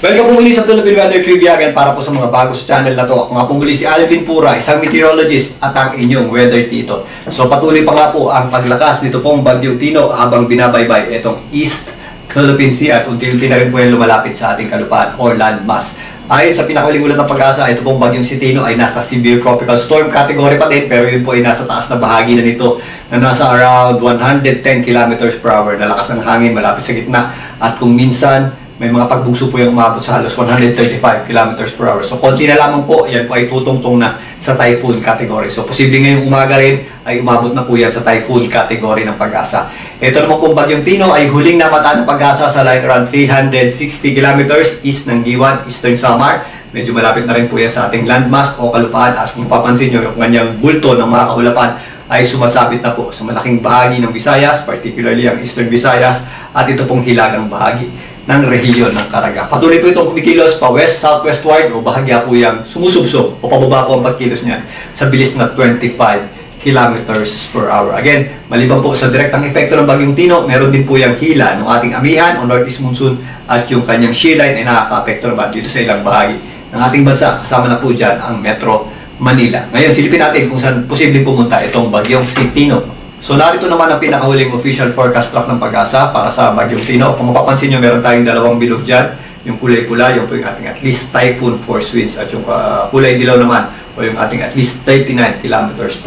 Welcome po muli sa Philippine Weather Trivia again para po sa mga bago sa channel na to. Ako nga po muli si Alvin Pura, isang meteorologist at ang inyong weather tito. So patuloy pa nga po ang paglakas nito pong Bagyong Tino habang binabaybay itong East Philippine Sea at unti-unti na rin po yung lumalapit sa ating kalupaan or landmass. Ayon sa pinakahuling ulat ng Pag-asa, ito pong Bagyong si Tino ay nasa Severe Tropical Storm category pa din, pero yun po ay nasa taas na bahagi na nito na nasa around 110 km/h. Nalakas ng hangin malapit sa gitna at kung minsan may mga pagbugso po yung umabot sa halos 135 km/h. So, konti na lamang po, yan po ay tutungtong na sa typhoon category. So, posibleng ngayong umaga rin ay umabot na po yan sa typhoon category ng Pag-asa. Ito naman pong Bagyong Tino ay huling namataan ng Pag-asa sa line around 360 km east ng Giwan, Eastern Samar. Medyo malapit na rin po yan sa ating landmass o kalupaan. At kung papansin nyo, yung kanyang bulto ng mga kaulapan ay sumasabit na po sa malaking bahagi ng Visayas, particularly ang Eastern Visayas, at ito pong hilagang bahagi ng rehiyon ng Caraga. Patuloy po itong kumikilos pa west-southwestward o bahagya po yung sumusubsob o pababa po ang pagkilos niyan sa bilis na 25 km/h. Again, maliban po sa direktang epekto ng Bagyong Tino, meron din po yung hila ng ating amihan o northeast monsoon at yung kanyang shear line ay nakaka-apekto naman dito sa ilang bahagi ng ating bansa. Kasama na po dyan ang Metro Manila. Ngayon, silipin natin kung saan posibleng pumunta itong Bagyong si Tino. So narito naman ang pinakahuling official forecast track ng Pag-asa para sa Bagyong Tino. Kung mapapansin nyo, meron tayong dalawang bilog dyan. Yung kulay pula, yung po yung ating at least typhoon force winds. At yung kulay dilaw naman, o yung ating at least 39 km/h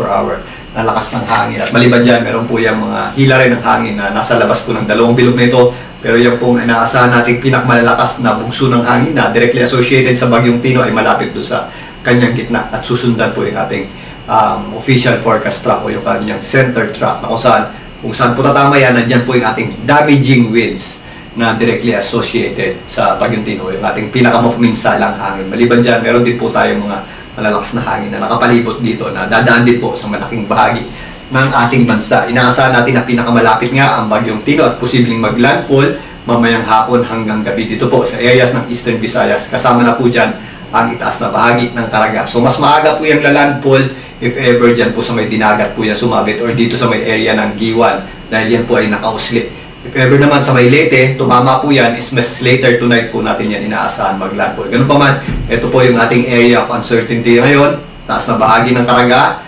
na lakas ng hangin. At maliban dyan, meron po yung mga hila rin ng hangin na nasa labas po ng dalawang bilog na ito. Pero yung pong inaasahan nating pinakamalalakas na bugso ng hangin na directly associated sa Bagyong Tino ay malapit doon sa kanyang gitna. At susundan po yung ating official forecast track o yung kanyang center track na kung saan po tatama yan, nandyan po yung ating damaging winds na directly associated sa Bagyong Tino, yung ating pinakamapuminsalang hangin. Maliban dyan, meron din po tayong mga malalakas na hangin na nakapalibot dito na dadaan din po sa malaking bahagi ng ating bansa. Inaasahan natin na pinakamalapit nga ang Bagyong Tino at posibleng maglandfall mamayang hapon hanggang gabi dito po sa areas ng Eastern Visayas. Kasama na po dyan ang itaas na bahagi ng Caraga. So mas maaga po yung lalandfall if ever dyan po sa may dinagat po yan sumabit or dito sa may area ng Giwan dahil yan po ay nakauslit. If ever naman sa may Leyte, tumama po yan is mas later tonight po natin yan inaasahan maglandfall. Ganun pa man, ito po yung ating area of uncertainty ngayon. Taas na bahagi ng Caraga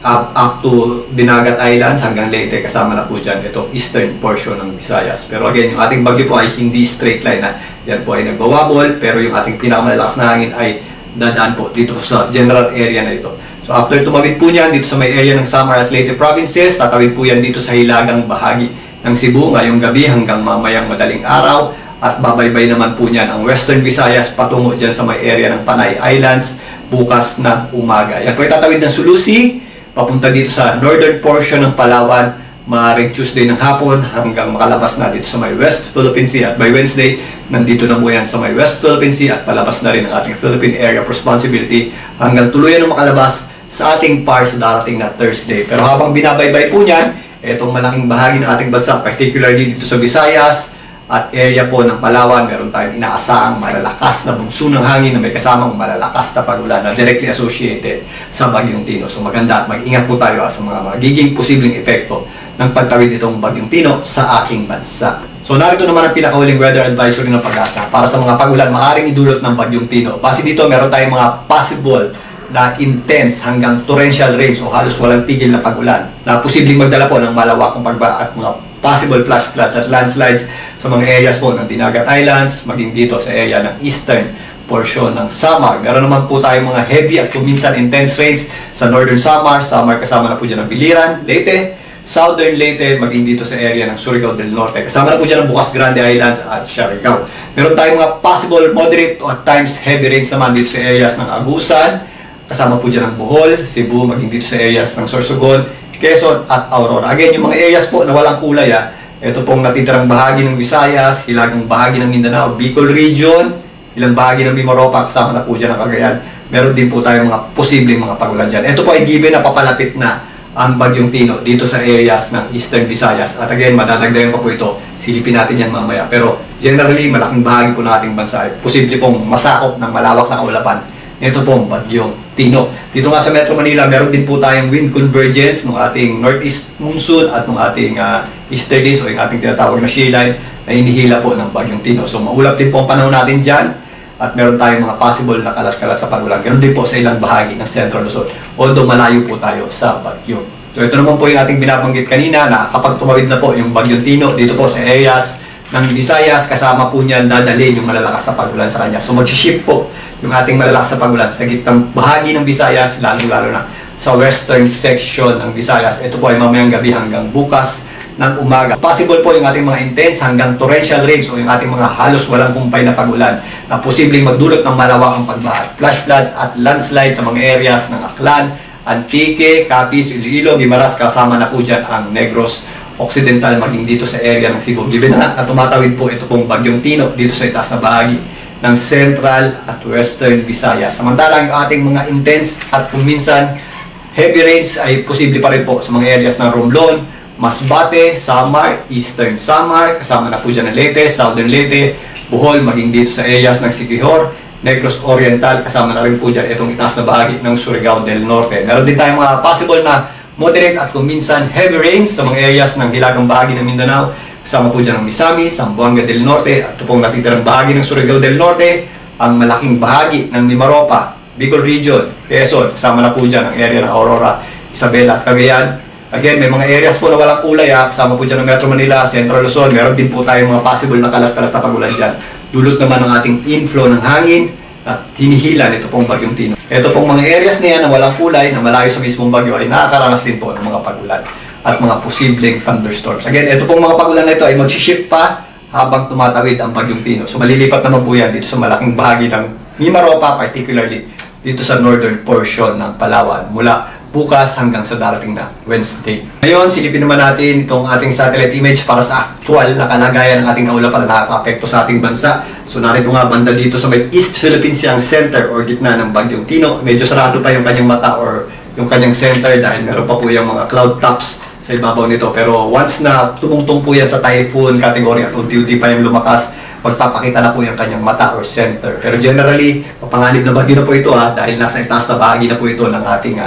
up to Dinagat Islands hanggang Leyte, kasama na po dyan itong eastern portion ng Visayas. Pero again, yung ating bagyo po ay hindi straight line na yan po ay nagbawabol, pero yung ating pinakamalalakas na hangin ay dadaan po dito sa general area na ito. So after tumawid po niyan dito sa may area ng Samar at Leyte provinces, tatawid po yan dito sa hilagang bahagi ng Cebu ngayong gabi hanggang mamayang madaling araw at babaybay naman po niyan ang Western Visayas patungo dyan sa may area ng Panay Islands bukas na umaga. Yan po ay tatawid ng Sulusi papunta dito sa northern portion ng Palawan, maaaring Tuesday ng hapon hanggang makalabas na dito sa may West Philippine Sea. At by Wednesday, nandito na po yan sa may West Philippine Sea at palabas na rin ang ating Philippine Area of Responsibility hanggang tuluyan ng makalabas sa ating PAR sa darating na Thursday. Pero habang binabaybay po niyan, itong malaking bahagi ng ating bansa, particularly dito sa Visayas at area po ng Palawan, meron tayong inaasahang malalakas na bugso ng hangin na may kasamang malalakas na pagulan na directly associated sa Bagyong Tino. So maganda at mag-ingat po tayo sa mga magiging posibleng epekto ng pagtawid itong Bagyong Tino sa aking bansa. So narito naman ang pinakahuling weather advisory ng Pag-asa para sa mga pagulan maaaring idulot ng Bagyong Tino. Base dito, meron tayong mga possible na intense hanggang torrential rains o halos walang tigil na pagulan na posibleng magdala po ng malawakang pagbaha at mga possible flash floods at landslides sa mga areas po ng Dinagat Islands, maging dito sa area ng eastern portion ng Samar. Meron naman po tayong mga heavy at kuminsan intense rains sa northern Samar. Samar kasama na po dyan ng Biliran, Leyte, southern Leyte, maging dito sa area ng Surigao del Norte. Kasama na po dyan ng Bukas Grande Islands at Siargao. Meron tayong mga possible moderate o at times heavy rains naman dito sa areas ng Agusan. Kasama po dyan ng Bohol, Cebu, maging dito sa areas ng Sorsogon, Quezon at Aurora. Again, yung mga areas po na walang kulay, ito pong natitirang bahagi ng Visayas, hilagang bahagi ng Mindanao, Bicol region, ilang bahagi ng Mimaropa, kasama na po dyan ang Cagayan. Meron din po tayong mga posibleng mga pagulan dyan. Ito po ay given na papalapit na ang Bagyong Tino dito sa areas ng Eastern Visayas. At again, madadagdagan pa po ito. Silipin natin yan mamaya. Pero generally, malaking bahagi po ng ating bansa ay posible pong masakop ng malawak na kaulapan. Ito pong Bagyong Tino. Dito nga sa Metro Manila, meron din po tayong wind convergence ng ating northeast monsoon at ng ating easterlies o yung ating tinatawag na shear line na inihila po ng Bagyong Tino. So maulap din po ang panahon natin dyan. at meron tayong mga possible na kalat-kalat na pagulan. Ganun din po sa ilang bahagi ng Central Luzon, although malayo po tayo sa bagyo. So ito naman po yung ating binabanggit kanina na kapag tumawid na po yung Bagyong Tino dito po sa areas ng Visayas, kasama po niyan dadalhin yung malalakas na pagulan sa kanya. So mag-shift po yung ating malalakas na pagulan sa gitnang bahagi ng Visayas, lalo-lalo na sa western section ng Visayas. Ito po ay mamayang gabi hanggang bukas ng umaga. Possible po yung ating mga intense hanggang torrential rains o yung ating mga halos walang kumpay na pagulan na posibleng magdulot ng malawakang pagbaha, flash floods at landslides sa mga areas ng Aklan, Antique, Capiz, Iloilo, Guimaras, kasama na po dyan ang Negros Occidental, maging dito sa area ng Cebu. Given na tumatawid po ito pong Bagyong Tino dito sa itaas na bahagi ng Central at Western Visayas. Samantalang yung ating mga intense at kung minsan heavy rains ay posible pa rin po sa mga areas ng Romblon, Masbate, Samar, Eastern Samar, kasama na po dyan ng Leyte, Southern Leyte, Bohol, maging dito sa areas ng Siquijor, Negros Oriental, kasama na rin po dyan itong itaas na bahagi ng Surigao del Norte. Meron din tayong mga possible na moderate at kung minsan heavy rains sa mga areas ng hilagang bahagi ng Mindanao, kasama po dyan ng Misamis, Zamboanga del Norte, at ito pong natitirang bahagi ng Surigao del Norte, ang malaking bahagi ng Mimaropa, Bicol Region, Quezon, kasama na po dyan ang area ng Aurora, Isabela at Cagayan. Again, may mga areas po na walang kulay, kasama po dyan ng Metro Manila, Central Luzon, meron din po tayong mga possible na kalat-kalat na pagulan dyan. Dulot naman ng ating inflow ng hangin at hinihila nito pong Bagyong Tino. Ito pong mga areas na yan na walang kulay, na malayo sa mismong bagyo, ay nakakaranas din po ng mga pagulan at mga posibleng thunderstorms. Again, ito pong mga pagulan na ito ay mag-shift pa habang tumatawid ang Bagyong Tino. So malilipat naman po yan dito sa malaking bahagi ng Mimaropa, particularly dito sa northern portion ng Palawan, mula bukas hanggang sa darating na Wednesday. Ngayon, silipin naman natin itong ating satellite image para sa actual na kalagayan ng ating kaulapan na nakaka-apekto sa ating bansa. So narito nga banda dito sa may East Philippine Sea center or gitna ng Bagyong Tino. Medyo sarado pa yung kanyang mata or yung kanyang center dahil meron pa po yung mga cloud tops sa ibabaw nito. Pero once na tumungtong po yan sa typhoon category at unti-unti pa yung lumakas, magpapakita na po yung kanyang mata or center. Pero generally, mapanganib na bagyo na po ito dahil nasa itaas na bahagi na po ito ng ating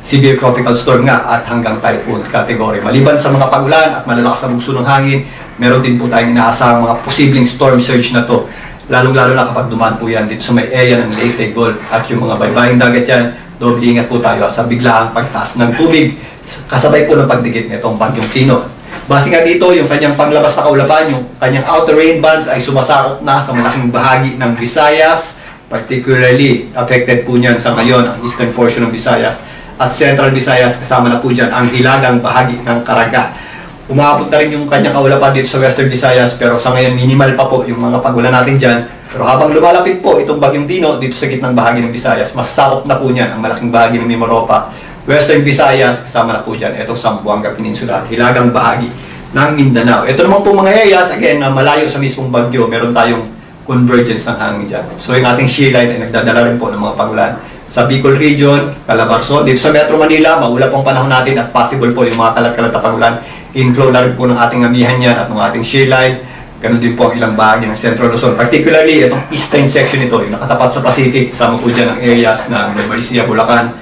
severe tropical storm nga at hanggang typhoon category. Maliban sa mga pagulan at malalakas na bugso ng hangin, meron din po tayong inaasahang mga posibleng storm surge na to. Lalong-lalo na kapag dumaan po yan dito sa may area ng Leyte Gulf at yung mga baybaying dagat yan, doble ingat po tayo sa biglaang pagtaas ng tubig kasabay po ng pagdikit nitong Bagyong Tino. Base nga dito, yung kanyang paglabas na kaulapan, yung kanyang outer rain bands ay sumasakop na sa malaking bahagi ng Visayas, particularly affected po niyan sa ngayon ang eastern portion ng Visayas at Central Visayas, kasama na po dyan ang hilagang bahagi ng Caraga. Umabot na rin yung kanyang kaulapan dito sa Western Visayas, pero sa ngayon minimal pa po yung mga pagulan natin dyan. Pero habang lumalapit po itong Bagyong Tino dito sa gitnang bahagi ng Visayas, masasakop na po niyan ang malaking bahagi ng Mimaropa, Western Visayas, kasama na po dyan itong Zamboanga Peninsula, hilagang bahagi ng Mindanao. Ito naman po mga areas, again, na malayo sa mismong bagyo, meron tayong convergence ng hangin dyan. So yung ating shear line ay nagdadala rin po ng mga pagulan sa Bicol Region, Calabarzon, dito sa Metro Manila, maulap ang panahon natin at possible po yung mga kalat-kalat na pagulan. Inflow na rin po ng ating amihan yan at ng ating shear line. Ganun din po ang ilang bahagi ng Central Luzon. Particularly, itong eastern section nito, yung nakatapat sa Pacific, kasama po dyan ang areas ng Nueva Ecija, Bulacan,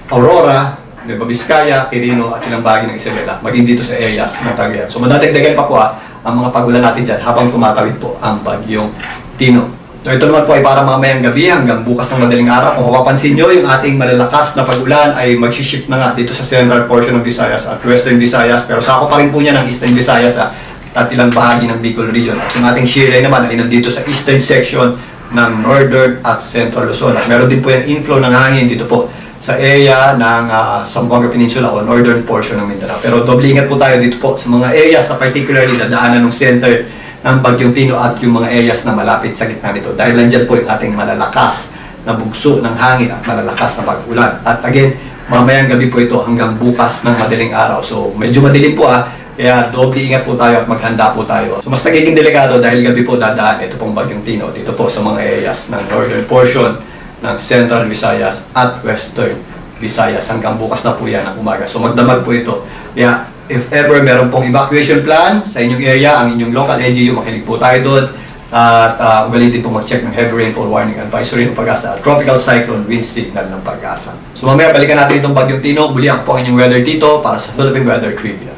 Aurora, Nueva Vizcaya, Quirino, at ilang bahagi ng Isabela, maging dito sa areas ng Cagayan. So madadagdagan pa po ang mga pagulan natin dyan habang tumatawid po ang Bagyong Tino. So ito naman po ay para mamayang gabi hanggang bukas ng madaling araw. Kung mapapansin nyo, yung ating malalakas na pagulan ay mag-shift na nga dito sa central portion ng Visayas at Western Visayas. Pero sako pa rin po niya ng Eastern Visayas at ilang bahagi ng Bicol Region. At yung ating shear line naman ay nandito sa eastern section ng Northern at Central Luzon. At meron din po yung inflow ng hangin dito po sa area ng Zamboanga Peninsula o northern portion ng Mindanao. Pero doble ingat po tayo dito po sa mga areas na particularly dadaanan ng center ng Bagyong Tino at yung mga areas na malapit sa gitna nito. Dahil nandiyan po yung ating malalakas na bugso ng hangin at malalakas na pag-ulan. At again, mamayang gabi po ito hanggang bukas ng madaling araw. So medyo madilim po kaya doble ingat po tayo at maghanda po tayo. So mas nagiging delikado dahil gabi po dadaan ito pong Bagyong Tino dito po sa mga areas ng northern portion ng Central Visayas at Western Visayas. Hanggang bukas na po yan ang umaga. So magdamag po ito. Kaya if ever meron pong evacuation plan sa inyong area, ang inyong local LGU, makinig po tayo doon. At ugalitin po mag-check ng heavy rainfall warning advisory ng Pag-asa at tropical cyclone wind signal ng Pag-asa. So mamaya balikan natin itong Bagyong Tino. Muli ako po ang inyong weather dito para sa Philippine Weather Trivia.